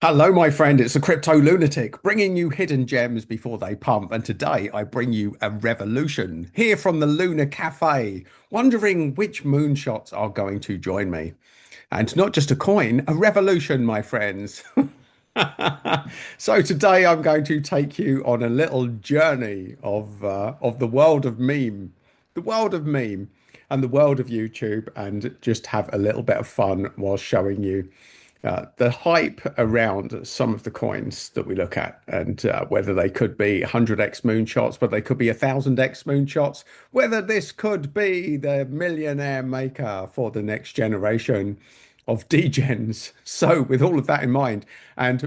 Hello, my friend. It's the Crypto Lunatic, bringing you hidden gems before they pump. And today I bring you a revolution here from the Lunar Café, wondering which moonshots are going to join me. And not just a coin, a revolution, my friends. So today I'm going to take you on a little journey of the world of meme, the world of meme, and the world of YouTube, and just have a little bit of fun while showing you the hype around some of the coins that we look at, and whether they could be 100x moonshots, whether they could be 1000x moonshots, whether this could be the millionaire maker for the next generation of degens. So, with all of that in mind, and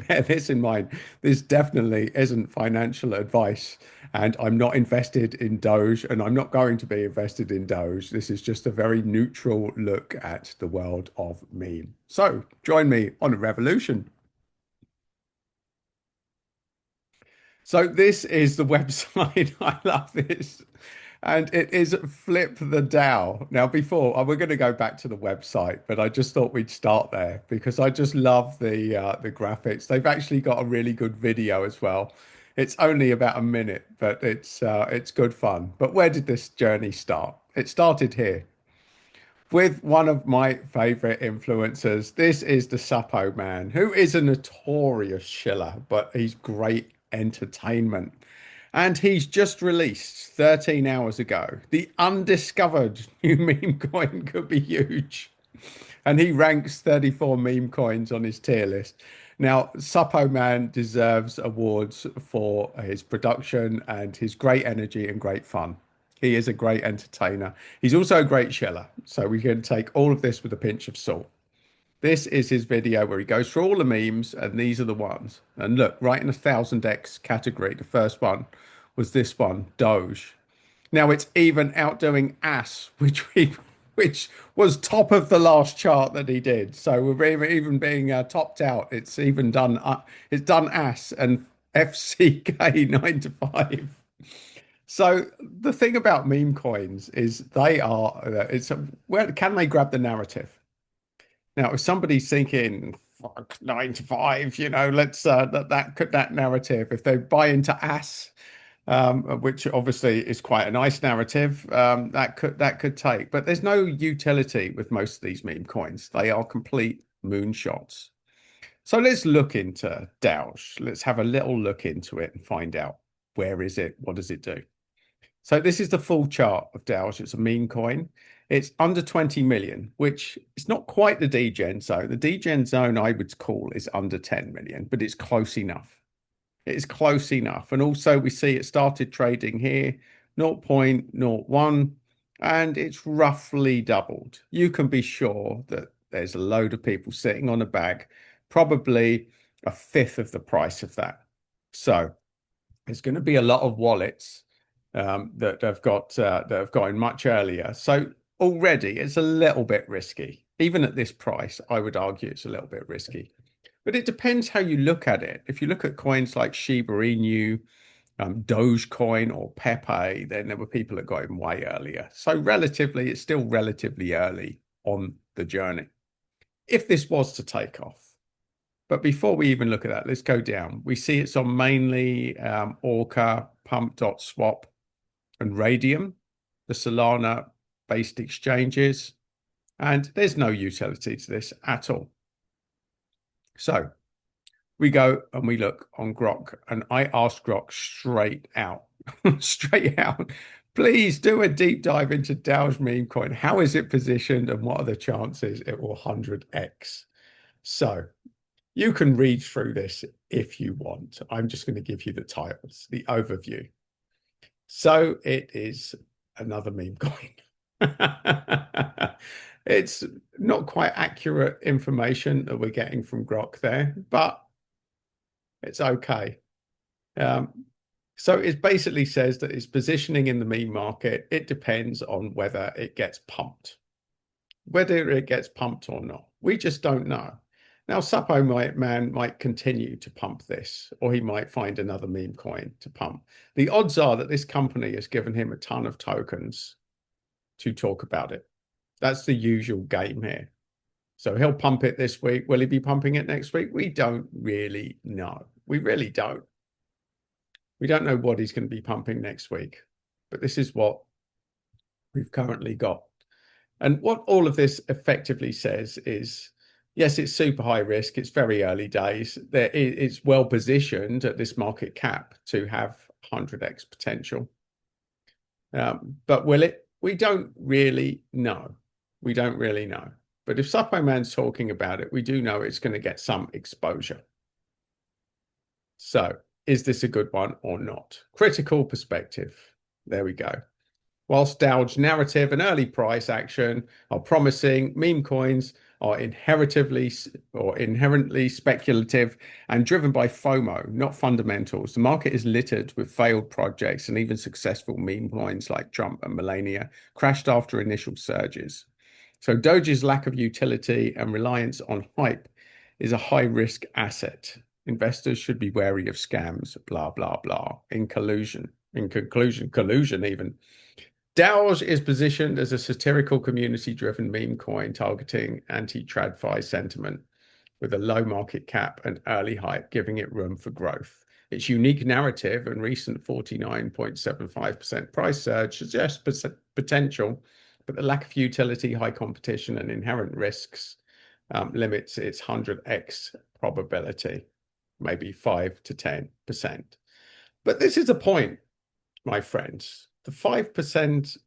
bear this in mind, this definitely isn't financial advice. And I'm not invested in Doge, and I'm not going to be invested in Doge. This is just a very neutral look at the world of meme. So, join me on a revolution. So this is the website. I love this. And it is Flip the DAO. Now, before we're going to go back to the website, but I just thought we'd start there because I just love the graphics. They've actually got a really good video as well. It's only about a minute, but it's good fun. But where did this journey start? It started here with one of my favorite influencers. This is the Suppoman, who is a notorious shiller, but he's great entertainment. And he's just released 13 hours ago. The undiscovered new meme coin could be huge. And he ranks 34 meme coins on his tier list. Now, Suppoman deserves awards for his production and his great energy and great fun. He is a great entertainer. He's also a great shiller. So we can take all of this with a pinch of salt. This is his video where he goes through all the memes, and these are the ones. And look, right in the 1000x category, the first one was this one, Doge. Now it's even outdoing Ass, which was top of the last chart that he did. So we're even being topped out. It's even done. It's done Ass and FCK 9 to 5. So the thing about meme coins is they are where can they grab the narrative? Now, if somebody's thinking fuck 9 to 5, let's that narrative. If they buy into Ass, which obviously is quite a nice narrative, that could take. But there's no utility with most of these meme coins. They are complete moonshots. So let's look into DOWGE. Let's have a little look into it and find out where is it, what does it do. So this is the full chart of DOWGE. It's a meme coin. It's under 20 million, which is not quite the degen zone. The degen zone I would call is under 10 million, but it's close enough. It is close enough. And also we see it started trading here, 0.01, and it's roughly doubled. You can be sure that there's a load of people sitting on a bag, probably a fifth of the price of that. So there's going to be a lot of wallets that have gone much earlier. So already it's a little bit risky. Even at this price, I would argue it's a little bit risky. But it depends how you look at it. If you look at coins like Shiba Inu, Dogecoin, or Pepe, then there were people that got in way earlier. So relatively, it's still relatively early on the journey. If this was to take off. But before we even look at that, let's go down. We see it's on mainly Orca, Pump.swap, and Radium, the Solana-based exchanges. And there's no utility to this at all. So we go and we look on Grok, and I asked Grok straight out, straight out, please do a deep dive into DOWGE meme coin. How is it positioned and what are the chances it will 100x? So you can read through this if you want. I'm just going to give you the titles, the overview. So it is another meme coin. It's not quite accurate information that we're getting from Grok there, but it's okay. So it basically says that its positioning in the meme market, it depends on whether it gets pumped. Whether it gets pumped or not, we just don't know. Now, Suppoman might continue to pump this, or he might find another meme coin to pump. The odds are that this company has given him a ton of tokens to talk about it. That's the usual game here. So he'll pump it this week. Will he be pumping it next week? We don't really know. We really don't. We don't know what he's going to be pumping next week, but this is what we've currently got. And what all of this effectively says is, yes, it's super high risk. It's very early days. It's well positioned at this market cap to have 100x potential. But will it? We don't really know. We don't really know. But if Suppoman's talking about it, we do know it's going to get some exposure. So is this a good one or not? Critical perspective. There we go. Whilst DOWGE narrative and early price action are promising, meme coins are inherently speculative and driven by FOMO, not fundamentals. The market is littered with failed projects, and even successful meme coins like Trump and Melania crashed after initial surges. So Doge's lack of utility and reliance on hype is a high-risk asset. Investors should be wary of scams, blah, blah, blah. In conclusion, even. DOWGE is positioned as a satirical community-driven meme coin targeting anti-TradFi sentiment with a low market cap and early hype, giving it room for growth. Its unique narrative and recent 49.75% price surge suggests potential, but the lack of utility, high competition, and inherent risks limits its 100x probability, maybe 5 to 10%. But this is a point, my friends. The 5%,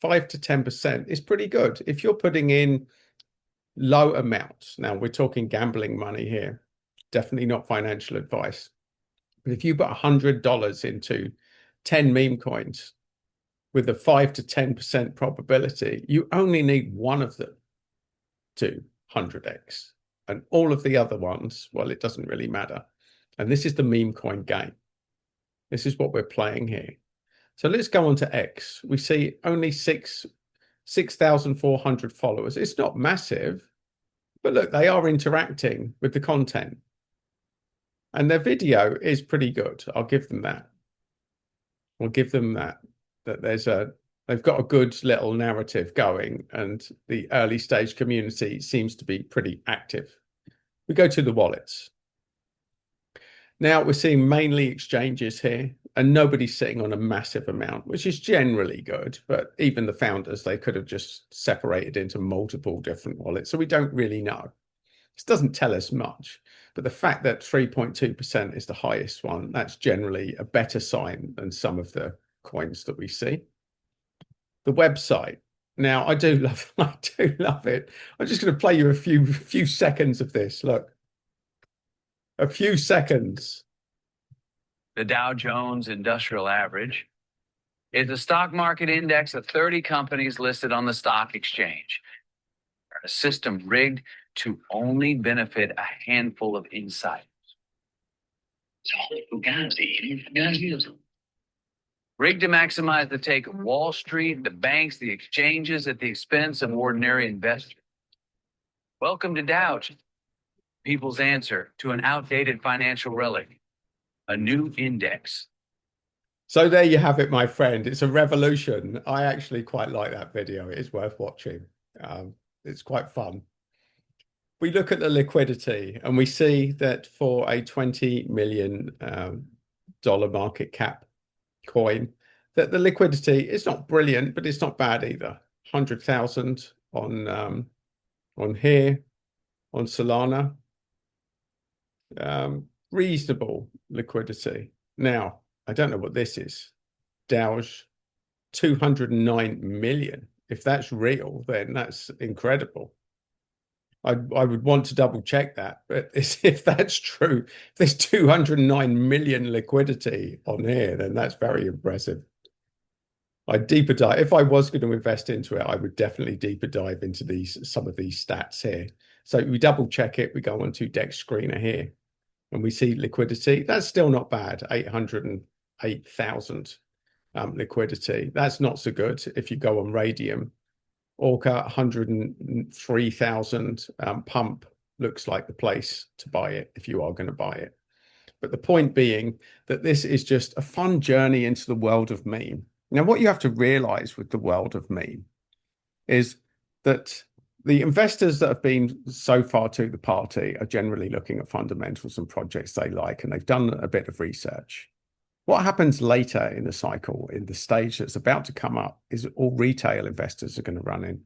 5 to 10% is pretty good. If you're putting in low amounts, now we're talking gambling money here, definitely not financial advice. But if you put $100 into 10 meme coins with a 5 to 10% probability, you only need one of them to 100x. And all of the other ones, well, it doesn't really matter. And this is the meme coin game. This is what we're playing here. So let's go on to X. We see only 6,400 followers. It's not massive, but look, they are interacting with the content. And their video is pretty good. I'll give them that. I'll give them that. That they've got a good little narrative going, and the early stage community seems to be pretty active. We go to the wallets. Now we're seeing mainly exchanges here, and nobody's sitting on a massive amount, which is generally good. But even the founders, they could have just separated into multiple different wallets. So we don't really know. This doesn't tell us much. But the fact that 3.2% is the highest one, that's generally a better sign than some of the coins that we see. The website. Now, I do love it. I'm just going to play you a few seconds of this. Look. A few seconds. The Dow Jones Industrial Average is a stock market index of 30 companies listed on the stock exchange. A system rigged to only benefit a handful of insiders. Rigged to maximize the take of Wall Street, the banks, the exchanges at the expense of ordinary investors. Welcome to DOWGE, people's answer to an outdated financial relic, a new index. So there you have it, my friend. It's a revolution. I actually quite like that video. It is worth watching. It's quite fun. We look at the liquidity and we see that for a $20 million market cap coin, that the liquidity is not brilliant, but it's not bad either. 100,000 on here, on Solana. Reasonable liquidity. Now, I don't know what this is. DOWGE, 209 million. If that's real, then that's incredible. I would want to double check that. But if that's true, if there's 209 million liquidity on here, then that's very impressive. I'd deeper dive. If I was going to invest into it, I would definitely deeper dive into some of these stats here. So we double check it. We go on to DEX screener here. And we see liquidity. That's still not bad. 808,000 liquidity. That's not so good. If you go on Radium, Orca 103,000 pump looks like the place to buy it if you are going to buy it. But the point being that this is just a fun journey into the world of meme. Now, what you have to realize with the world of meme is that The investors that have been so far to the party are generally looking at fundamentals and projects they like, and they've done a bit of research. What happens later in the cycle, in the stage that's about to come up, is all retail investors are going to run in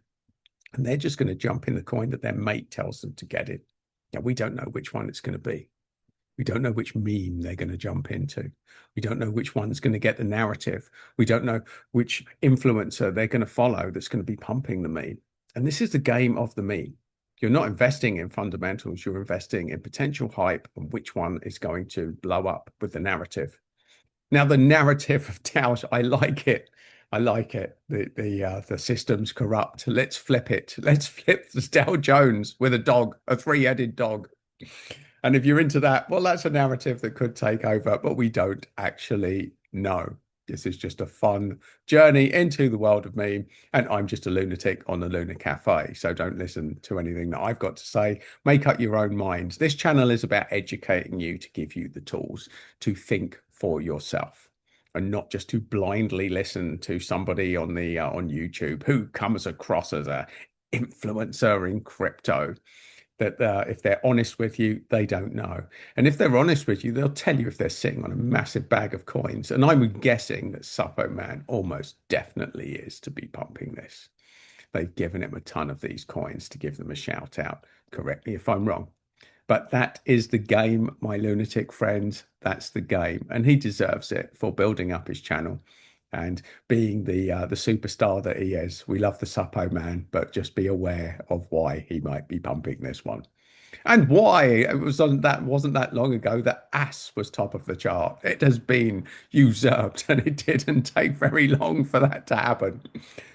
and they're just going to jump in the coin that their mate tells them to get in. Now, we don't know which one it's going to be. We don't know which meme they're going to jump into. We don't know which one's going to get the narrative. We don't know which influencer they're going to follow that's going to be pumping the meme. And this is the game of the meme. You're not investing in fundamentals, you're investing in potential hype and which one is going to blow up with the narrative. Now, the narrative of DOWGE, I like it. I like it. The system's corrupt. Let's flip it. Let's flip the Dow Jones with a dog, a three-headed dog. And if you're into that, well, that's a narrative that could take over, but we don't actually know. This is just a fun journey into the world of meme. And I'm just a lunatic on the Lunar Cafe. So don't listen to anything that I've got to say. Make up your own minds. This channel is about educating you to give you the tools to think for yourself and not just to blindly listen to somebody on the on YouTube who comes across as a influencer in crypto that if they're honest with you, they don't know. And if they're honest with you, they'll tell you if they're sitting on a massive bag of coins. And I'm guessing that Suppoman almost definitely is to be pumping this. They've given him a ton of these coins to give them a shout out. Correct me if I'm wrong. But that is the game, my lunatic friends. That's the game. And he deserves it for building up his channel and being the superstar that he is. We love the Suppo man, but just be aware of why he might be pumping this one. And why it was on that wasn't that long ago that ass was top of the chart. It has been usurped, and it didn't take very long for that to happen.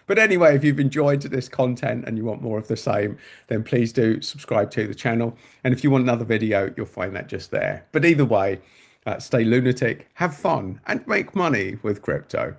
But anyway, if you've enjoyed this content and you want more of the same, then please do subscribe to the channel. And if you want another video, you'll find that just there. But either way, stay lunatic, have fun, and make money with crypto.